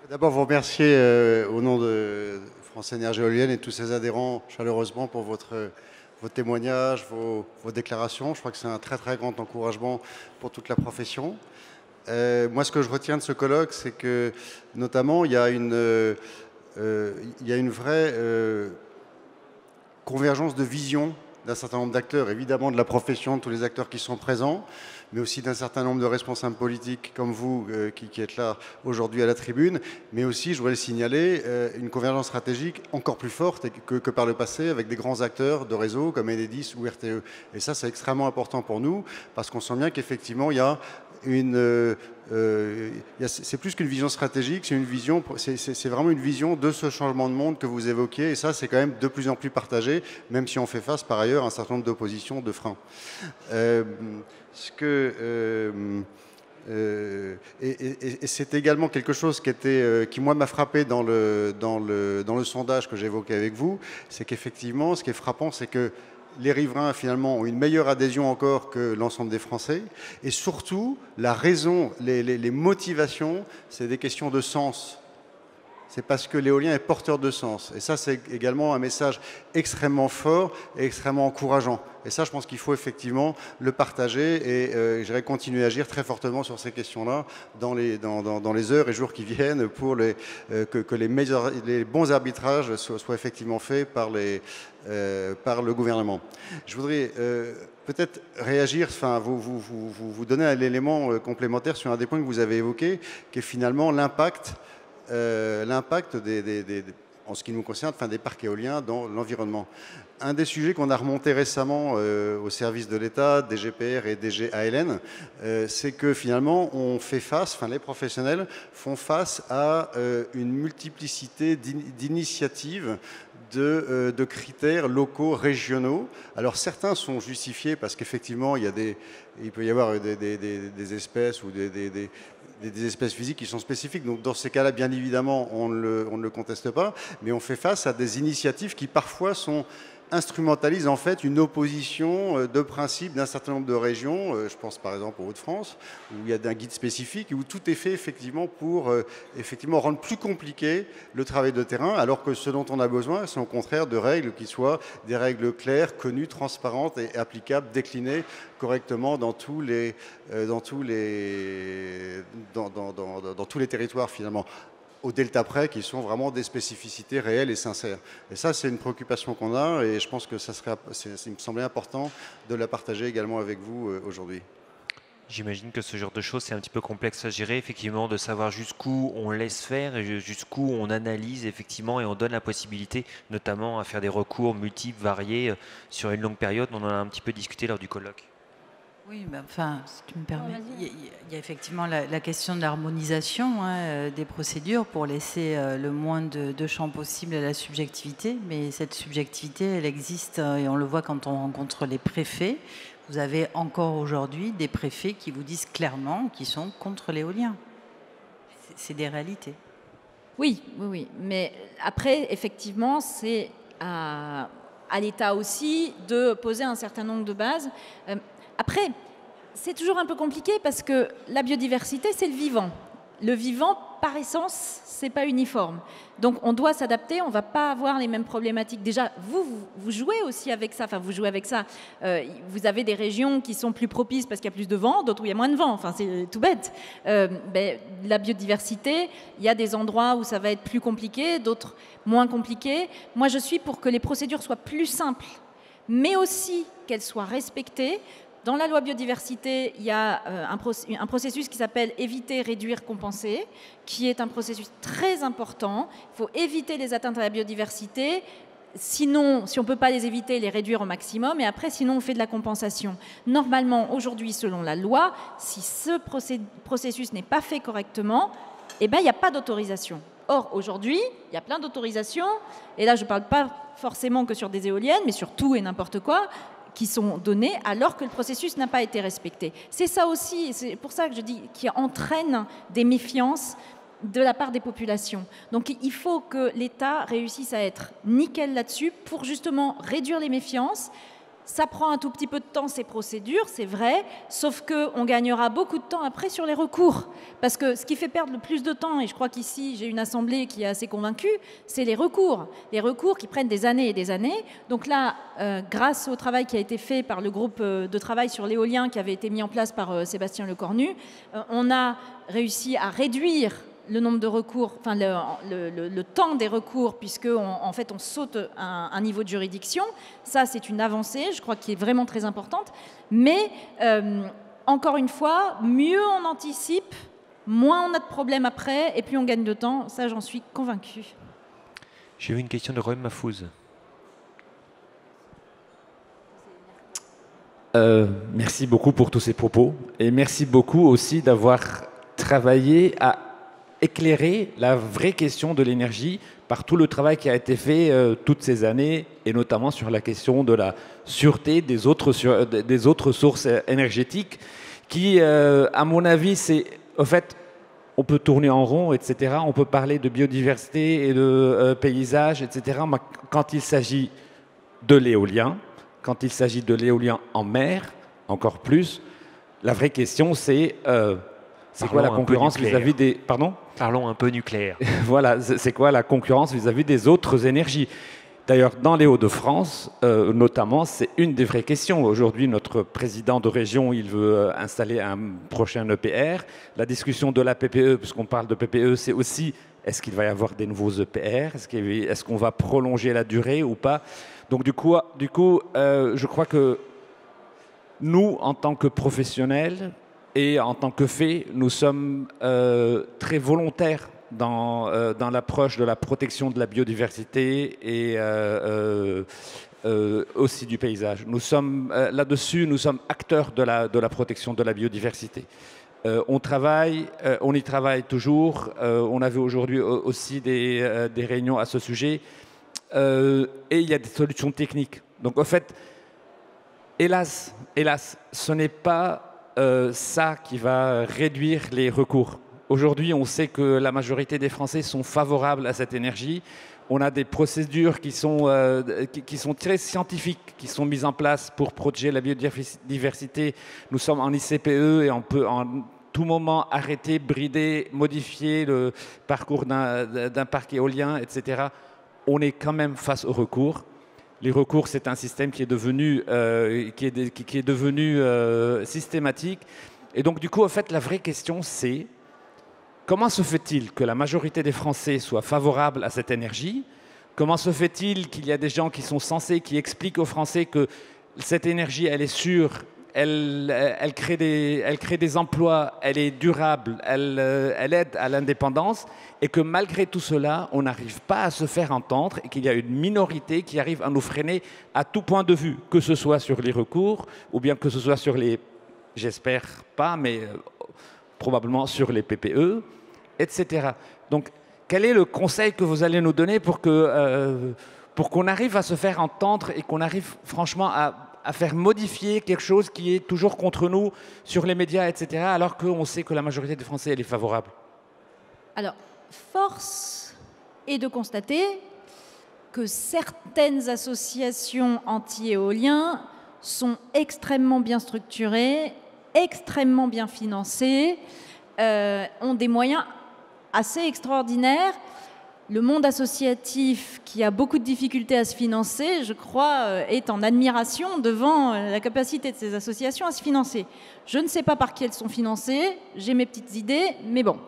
D'abord, vous remercier au nom de France Énergie Éolienne et tous ses adhérents chaleureusement pour vos témoignages, vos déclarations. Je crois que c'est un très très grand encouragement pour toute la profession. Moi, ce que je retiens de ce colloque, c'est que, notamment, il y a une vraie convergence de vision d'un certain nombre d'acteurs, évidemment de la profession, de tous les acteurs qui sont présents, mais aussi d'un certain nombre de responsables politiques comme vous qui êtes là aujourd'hui à la tribune, mais aussi, je voudrais le signaler, une convergence stratégique encore plus forte que par le passé avec des grands acteurs de réseau comme Enedis ou RTE. Et ça, c'est extrêmement important pour nous parce qu'on sent bien qu'effectivement, il y a c'est plus qu'une vision stratégique, c'est vraiment une vision de ce changement de monde que vous évoquiez, et ça c'est quand même de plus en plus partagé, même si on fait face par ailleurs à un certain nombre d'oppositions, de freins. Et c'est également quelque chose qui moi m'a frappé dans le sondage que j'évoquais avec vous, c'est qu'effectivement ce qui est frappant, c'est que les riverains, finalement, ont une meilleure adhésion encore que l'ensemble des Français. Et surtout, la raison, les motivations, c'est des questions de sens. C'est parce que l'éolien est porteur de sens. Et ça, c'est également un message extrêmement fort et extrêmement encourageant. Et ça, je pense qu'il faut effectivement le partager et j'irai continuer à agir très fortement sur ces questions-là dans les heures et jours qui viennent pour que les bons arbitrages soient effectivement faits par le gouvernement. Je voudrais peut-être réagir, enfin, vous donner un élément complémentaire sur un des points que vous avez évoqué, qui est finalement l'impact en ce qui nous concerne, des parcs éoliens dans l'environnement. Un des sujets qu'on a remonté récemment au service de l'État, DGPR et DGALN, c'est que finalement, on fait face, les professionnels font face à une multiplicité d'initiatives de critères locaux, régionaux. Alors certains sont justifiés parce qu'effectivement, il peut y avoir des espèces ou des espèces physiques qui sont spécifiques. Donc dans ces cas-là, bien évidemment, on ne le conteste pas, mais on fait face à des initiatives qui parfois instrumentalisent en fait une opposition de principe d'un certain nombre de régions. Je pense par exemple aux Hauts-de-France, où il y a un guide spécifique, où tout est fait effectivement pour rendre plus compliqué le travail de terrain, alors que ce dont on a besoin, c'est au contraire de règles qui soient des règles claires, connues, transparentes et applicables, déclinées correctement dans tous les territoires finalement, au delta près, qui sont vraiment des spécificités réelles et sincères. Et ça, c'est une préoccupation qu'on a, et je pense que il me semblait important de la partager également avec vous aujourd'hui. J'imagine que ce genre de choses, c'est un petit peu complexe à gérer, effectivement, de savoir jusqu'où on laisse faire et jusqu'où on analyse, effectivement, et on donne la possibilité, notamment, à faire des recours multiples, variés, sur une longue période. On en a un petit peu discuté lors du colloque. Oui, si tu me permets, il y a effectivement la question de l'harmonisation des procédures pour laisser le moins de champ possible à la subjectivité. Mais cette subjectivité, elle existe et on le voit quand on rencontre les préfets. Vous avez encore aujourd'hui des préfets qui vous disent clairement qu'ils sont contre l'éolien. C'est des réalités. Oui. Mais après, effectivement, c'est à l'État aussi de poser un certain nombre de bases. Après, c'est toujours un peu compliqué parce que la biodiversité, c'est le vivant. Le vivant, par essence, c'est pas uniforme. Donc, on doit s'adapter, on va pas avoir les mêmes problématiques. Déjà, vous jouez aussi avec ça. Enfin, vous jouez avec ça. Vous avez des régions qui sont plus propices parce qu'il y a plus de vent, d'autres où il y a moins de vent. Enfin, c'est tout bête. La biodiversité, il y a des endroits où ça va être plus compliqué, d'autres moins compliqué. Moi, je suis pour que les procédures soient plus simples, mais aussi qu'elles soient respectées. Dans la loi biodiversité, il y a un processus qui s'appelle éviter, réduire, compenser, qui est un processus très important. Il faut éviter les atteintes à la biodiversité. Sinon, si on ne peut pas les éviter, les réduire au maximum. Et après, sinon, on fait de la compensation. Normalement, aujourd'hui, selon la loi, si ce processus n'est pas fait correctement, il n'y a pas d'autorisation. Or, aujourd'hui, il y a plein d'autorisations. Et là, je ne parle pas forcément que sur des éoliennes, mais sur tout et n'importe quoi, qui sont données alors que le processus n'a pas été respecté. C'est ça aussi, c'est pour ça que je dis, qui entraîne des méfiances de la part des populations. Donc il faut que l'État réussisse à être nickel là-dessus pour justement réduire les méfiances. Ça prend un tout petit peu de temps, ces procédures, c'est vrai, sauf qu'on gagnera beaucoup de temps après sur les recours. Parce que ce qui fait perdre le plus de temps, et je crois qu'ici j'ai une assemblée qui est assez convaincue, c'est les recours. Les recours qui prennent des années et des années. Donc là, grâce au travail qui a été fait par le groupe de travail sur l'éolien qui avait été mis en place par Sébastien Lecornu, on a réussi à réduire le nombre de recours, enfin le temps des recours, puisque en fait on saute un niveau de juridiction. Ça, c'est une avancée, je crois, qui est vraiment très importante. Mais encore une fois, mieux on anticipe, moins on a de problèmes après, et plus on gagne de temps. Ça, j'en suis convaincue. J'ai eu une question de Roy Mafouz. Merci beaucoup pour tous ces propos, et merci beaucoup aussi d'avoir travaillé à éclairer la vraie question de l'énergie par tout le travail qui a été fait toutes ces années, et notamment sur la question de la sûreté des autres sources énergétiques qui, à mon avis, c'est, en fait, on peut tourner en rond, etc. On peut parler de biodiversité et de paysage, etc. Mais quand il s'agit de l'éolien, quand il s'agit de l'éolien en mer, encore plus. La vraie question, c'est quoi la concurrence vis-à-vis des... Pardon ? Parlons un peu nucléaire. Voilà, c'est quoi la concurrence vis-à-vis des autres énergies ? D'ailleurs, dans les Hauts-de-France, notamment, c'est une des vraies questions. Aujourd'hui, notre président de région, il veut installer un prochain EPR. La discussion de la PPE, puisqu'on parle de PPE, c'est aussi est-ce qu'il va y avoir des nouveaux EPR ? Est-ce qu'on va prolonger la durée ou pas ? Donc du coup, je crois que nous, en tant que professionnels et en tant que faits, nous sommes très volontaires dans l'approche de la protection de la biodiversité et aussi du paysage. Nous sommes là-dessus, nous sommes acteurs de la protection de la biodiversité. On y travaille toujours. On avait aujourd'hui aussi des réunions à ce sujet. Et il y a des solutions techniques. Donc en fait, hélas, ce n'est pas ça qui va réduire les recours. Aujourd'hui, on sait que la majorité des Français sont favorables à cette énergie. On a des procédures qui sont très scientifiques, qui sont mises en place pour protéger la biodiversité. Nous sommes en ICPE et on peut en tout moment arrêter, brider, modifier le parcours d'un parc éolien, etc. On est quand même face aux recours. Les recours, c'est un système qui est devenu systématique. Et donc, du coup, en fait, la vraie question, c'est comment se fait-il que la majorité des Français soient favorables à cette énergie ? Comment se fait-il qu'il y a des gens qui sont censés, qui expliquent aux Français que cette énergie, elle est sûre, elle crée des emplois, elle est durable, elle aide à l'indépendance, et que malgré tout cela, on n'arrive pas à se faire entendre et qu'il y a une minorité qui arrive à nous freiner à tout point de vue, que ce soit sur les recours ou bien que ce soit sur les, j'espère pas, mais probablement sur les PPE, etc. Donc, quel est le conseil que vous allez nous donner pour qu'on arrive à se faire entendre et qu'on arrive franchement à faire modifier quelque chose qui est toujours contre nous sur les médias, etc., alors qu'on sait que la majorité des Français, elle est favorable? Alors, force est de constater que certaines associations anti-éoliens sont extrêmement bien structurées, extrêmement bien financées, ont des moyens assez extraordinaires. Le monde associatif, qui a beaucoup de difficultés à se financer, je crois, est en admiration devant la capacité de ces associations à se financer. Je ne sais pas par qui elles sont financées, j'ai mes petites idées, mais bon.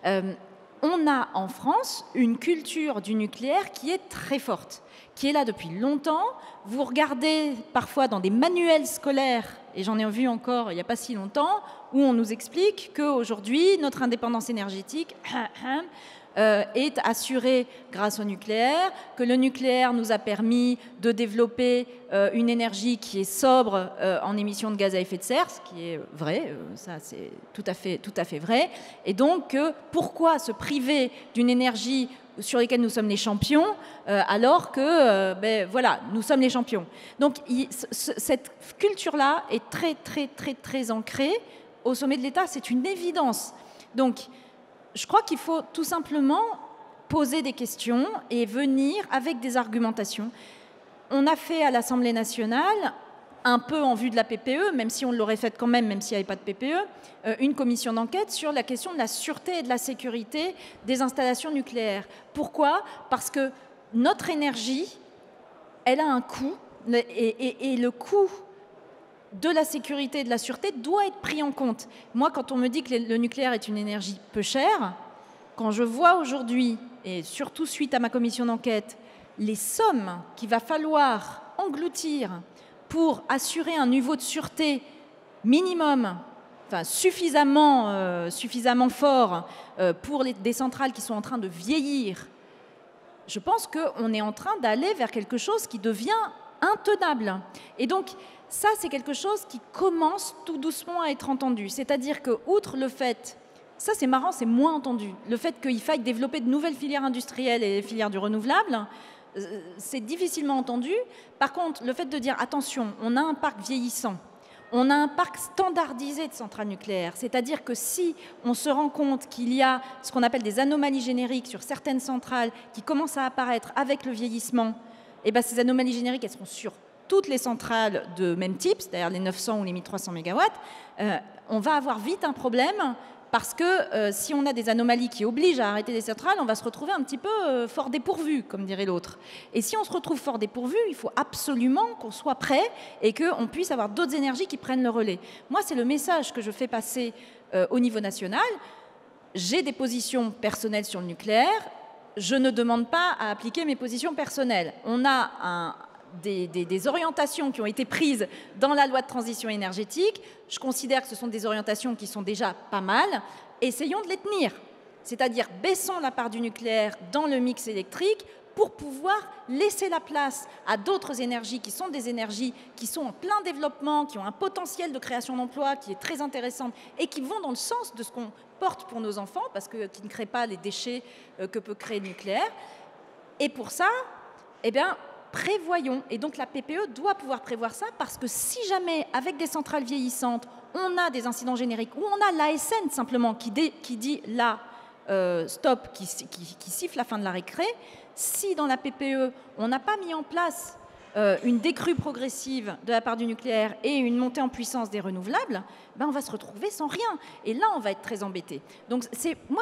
On a en France une culture du nucléaire qui est très forte, qui est là depuis longtemps. Vous regardez parfois dans des manuels scolaires, et j'en ai vu encore il n'y a pas si longtemps, où on nous explique qu'aujourd'hui, notre indépendance énergétique est assurée grâce au nucléaire, que le nucléaire nous a permis de développer une énergie qui est sobre en émissions de gaz à effet de serre, ce qui est vrai, ça c'est tout à fait vrai. Et donc, pourquoi se priver d'une énergie sur laquelle nous sommes les champions, alors que, voilà, nous sommes les champions. Donc, cette culture-là est très, très, très, très ancrée au sommet de l'État, c'est une évidence. Donc, je crois qu'il faut tout simplement poser des questions et venir avec des argumentations. On a fait à l'Assemblée nationale, un peu en vue de la PPE, même si on l'aurait faite quand même s'il n'y avait pas de PPE, une commission d'enquête sur la question de la sûreté et de la sécurité des installations nucléaires. Pourquoi ? Parce que notre énergie, elle a un coût, et le coût de la sécurité et de la sûreté doit être pris en compte. Moi, quand on me dit que le nucléaire est une énergie peu chère, quand je vois aujourd'hui, et surtout suite à ma commission d'enquête, les sommes qu'il va falloir engloutir pour assurer un niveau de sûreté minimum, enfin suffisamment fort pour des centrales qui sont en train de vieillir, je pense qu'on est en train d'aller vers quelque chose qui devient intenable. Et donc, ça, c'est quelque chose qui commence tout doucement à être entendu. C'est-à-dire que, outre le fait, ça c'est marrant, c'est moins entendu, le fait qu'il faille développer de nouvelles filières industrielles et les filières du renouvelable, c'est difficilement entendu. Par contre, le fait de dire, attention, on a un parc vieillissant, on a un parc standardisé de centrales nucléaires, c'est-à-dire que si on se rend compte qu'il y a ce qu'on appelle des anomalies génériques sur certaines centrales qui commencent à apparaître avec le vieillissement, et bien ces anomalies génériques, elles seront sur toutes les centrales de même type, c'est-à-dire les 900 ou les 1300 MW, on va avoir vite un problème parce que si on a des anomalies qui obligent à arrêter des centrales, on va se retrouver un petit peu fort dépourvu, comme dirait l'autre. Et si on se retrouve fort dépourvu, il faut absolument qu'on soit prêt et qu'on puisse avoir d'autres énergies qui prennent le relais. Moi, c'est le message que je fais passer au niveau national. J'ai des positions personnelles sur le nucléaire. Je ne demande pas à appliquer mes positions personnelles. On a des orientations qui ont été prises dans la loi de transition énergétique. Je considère que ce sont des orientations qui sont déjà pas mal. Essayons de les tenir. C'est-à-dire baissons la part du nucléaire dans le mix électrique pour pouvoir laisser la place à d'autres énergies qui sont des énergies qui sont en plein développement, qui ont un potentiel de création d'emplois qui est très intéressant et qui vont dans le sens de ce qu'on porte pour nos enfants, parce que qui ne créent pas les déchets que peut créer le nucléaire. Et pour ça, eh bien, prévoyons. Et donc la PPE doit pouvoir prévoir ça, parce que si jamais, avec des centrales vieillissantes, on a des incidents génériques, ou on a l'ASN simplement qui dit là, stop, qui siffle la fin de la récré, si dans la PPE, on n'a pas mis en place une décrue progressive de la part du nucléaire et une montée en puissance des renouvelables, ben on va se retrouver sans rien. Et là, on va être très embêté. Donc,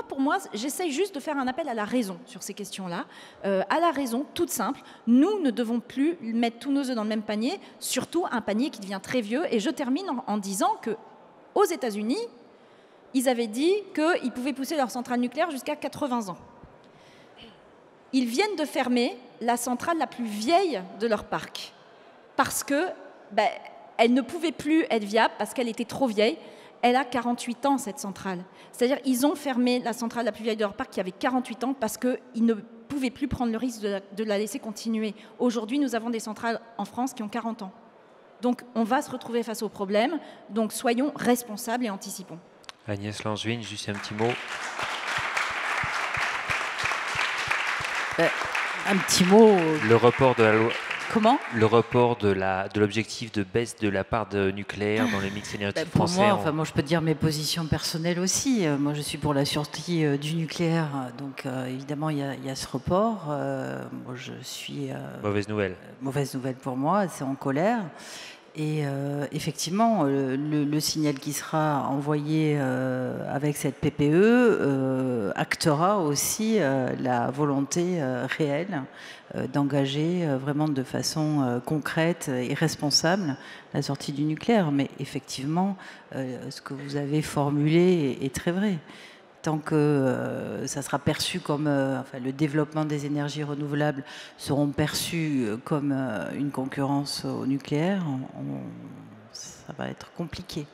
pour moi, j'essaye juste de faire un appel à la raison sur ces questions-là. À la raison, toute simple. Nous ne devons plus mettre tous nos œufs dans le même panier, surtout un panier qui devient très vieux. Et je termine en disant qu'aux États-Unis, ils avaient dit qu'ils pouvaient pousser leur centrale nucléaire jusqu'à 80 ans. Ils viennent de fermer la centrale la plus vieille de leur parc parce que elle ne pouvait plus être viable parce qu'elle était trop vieille. Elle a 48 ans, cette centrale. C'est-à-dire ils ont fermé la centrale la plus vieille de leur parc qui avait 48 ans parce qu'ils ne pouvaient plus prendre le risque de la laisser continuer. Aujourd'hui, nous avons des centrales en France qui ont 40 ans. Donc, on va se retrouver face au problème. Donc, soyons responsables et anticipons. Agnès Lanzuine, juste un petit mot. Un petit mot. Le report de la loi. Comment ? Le report de l'objectif de baisse de la part de nucléaire dans les mix énergétiques pour français. Moi, je peux te dire mes positions personnelles aussi. Moi, je suis pour la sortie du nucléaire. Donc, évidemment, il y a ce report. Moi, je suis... Mauvaise nouvelle. Mauvaise nouvelle pour moi, c'est en colère. Et effectivement, le signal qui sera envoyé avec cette PPE actera aussi la volonté réelle d'engager vraiment de façon concrète et responsable la sortie du nucléaire. Mais effectivement, ce que vous avez formulé est très vrai. Tant que ça sera perçu comme le développement des énergies renouvelables seront perçus comme une concurrence au nucléaire, ça va être compliqué.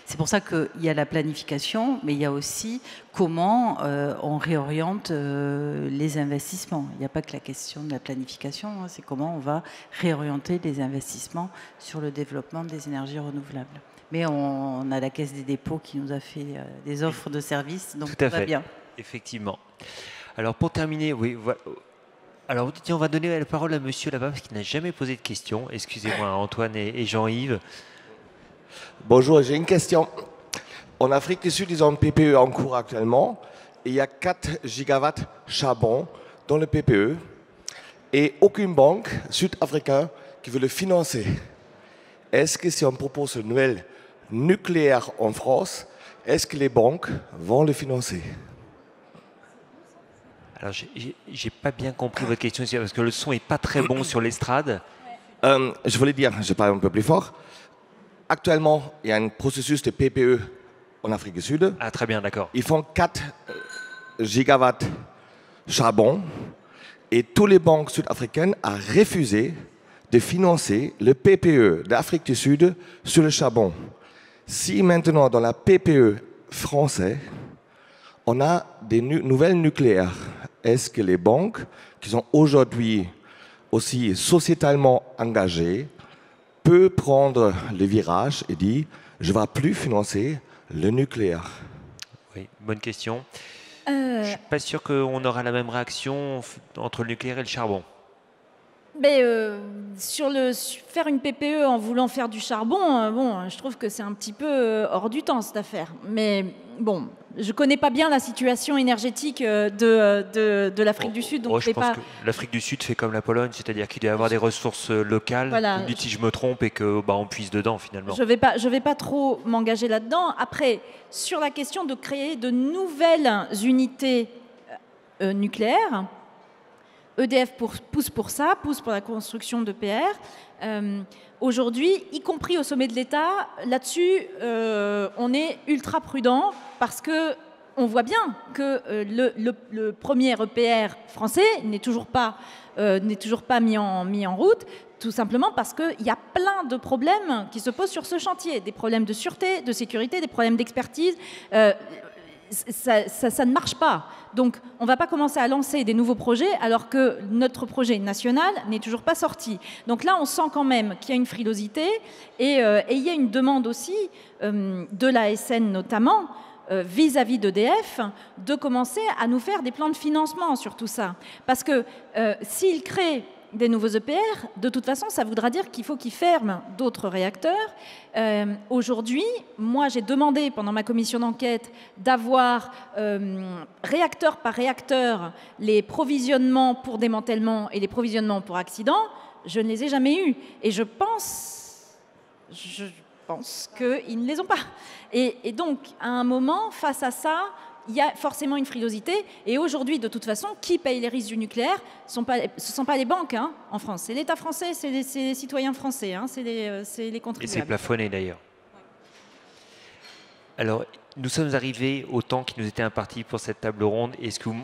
C'est pour ça qu'il y a la planification, mais il y a aussi comment on réoriente les investissements. Il n'y a pas que la question de la planification, hein, c'est comment on va réorienter les investissements sur le développement des énergies renouvelables. Mais on a la Caisse des dépôts qui nous a fait des offres de services, donc tout va bien. Effectivement. Alors pour terminer, oui, voilà. Alors tiens, on va donner la parole à monsieur là-bas parce qu'il n'a jamais posé de questions. Excusez-moi, Antoine et Jean-Yves. Bonjour, j'ai une question. En Afrique du Sud, ils ont un PPE en cours actuellement. Et il y a 4 gigawatts charbon dans le PPE. Et aucune banque sud-africaine qui veut le financer. Est-ce que si on propose une nouvelle nucléaire en France, est-ce que les banques vont le financer? Alors, j'ai pas bien compris votre question ici, parce que le son est pas très bon sur l'estrade. Je voulais dire, je parle un peu plus fort. Actuellement, il y a un processus de PPE en Afrique du Sud. Ah, très bien, d'accord. Ils font 4 gigawatts charbon et toutes les banques sud-africaines ont refusé de financer le PPE d'Afrique du Sud sur le charbon. Si maintenant, dans la PPE française, on a des nouvelles nucléaires, est-ce que les banques, qui sont aujourd'hui aussi sociétalement engagées, peuvent prendre le virage et dire « je ne vais plus financer le nucléaire ». Oui, bonne question. Je ne suis pas sûr qu'on aura la même réaction entre le nucléaire et le charbon. Mais faire une PPE en voulant faire du charbon, je trouve que c'est un petit peu hors du temps cette affaire. Mais bon, je ne connais pas bien la situation énergétique de l'Afrique du Sud. Donc je pense que l'Afrique du Sud fait comme la Pologne, c'est-à-dire qu'il doit y avoir des ressources locales. Voilà. Vous me dites si je me trompe et que on puise dedans finalement. Je vais pas trop m'engager là-dedans. Après, sur la question de créer de nouvelles unités nucléaires, EDF pousse pour ça, pousse pour la construction d'EPR. Aujourd'hui, y compris au sommet de l'État, là-dessus, on est ultra prudent parce que on voit bien que le premier EPR français n'est toujours pas mis en route, tout simplement parce qu'il y a plein de problèmes qui se posent sur ce chantier, des problèmes de sûreté, de sécurité, des problèmes d'expertise. Ça ne marche pas. Donc, on ne va pas commencer à lancer des nouveaux projets alors que notre projet national n'est toujours pas sorti. Donc là, on sent quand même qu'il y a une frilosité et il y a une demande aussi de l'ASN notamment vis-à-vis d'EDF de commencer à nous faire des plans de financement sur tout ça. Parce que s'ils créent des nouveaux EPR, de toute façon, ça voudra dire qu'il faut qu'ils ferment d'autres réacteurs. Aujourd'hui, moi, j'ai demandé pendant ma commission d'enquête d'avoir réacteur par réacteur les provisionnements pour démantèlement et les provisionnements pour accident. Je ne les ai jamais eus. Et je pense qu'ils ne les ont pas. Et donc, à un moment, face à ça, il y a forcément une frilosité. Et aujourd'hui, de toute façon, qui paye les risques du nucléaire? Ce ne sont pas les banques en France. C'est l'État français, c'est les citoyens français, c'est les contribuables. Et c'est plafonné d'ailleurs. Alors, nous sommes arrivés au temps qui nous était imparti pour cette table ronde. Est-ce que vous...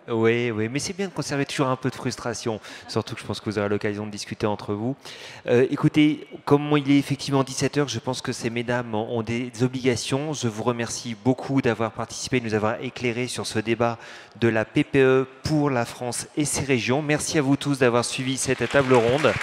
Oui, mais c'est bien de conserver toujours un peu de frustration, surtout que je pense que vous aurez l'occasion de discuter entre vous. Écoutez, comme il est effectivement 17h, je pense que ces mesdames ont des obligations. Je vous remercie beaucoup d'avoir participé, de nous avoir éclairé sur ce débat de la PPE pour la France et ses régions. Merci à vous tous d'avoir suivi cette table ronde.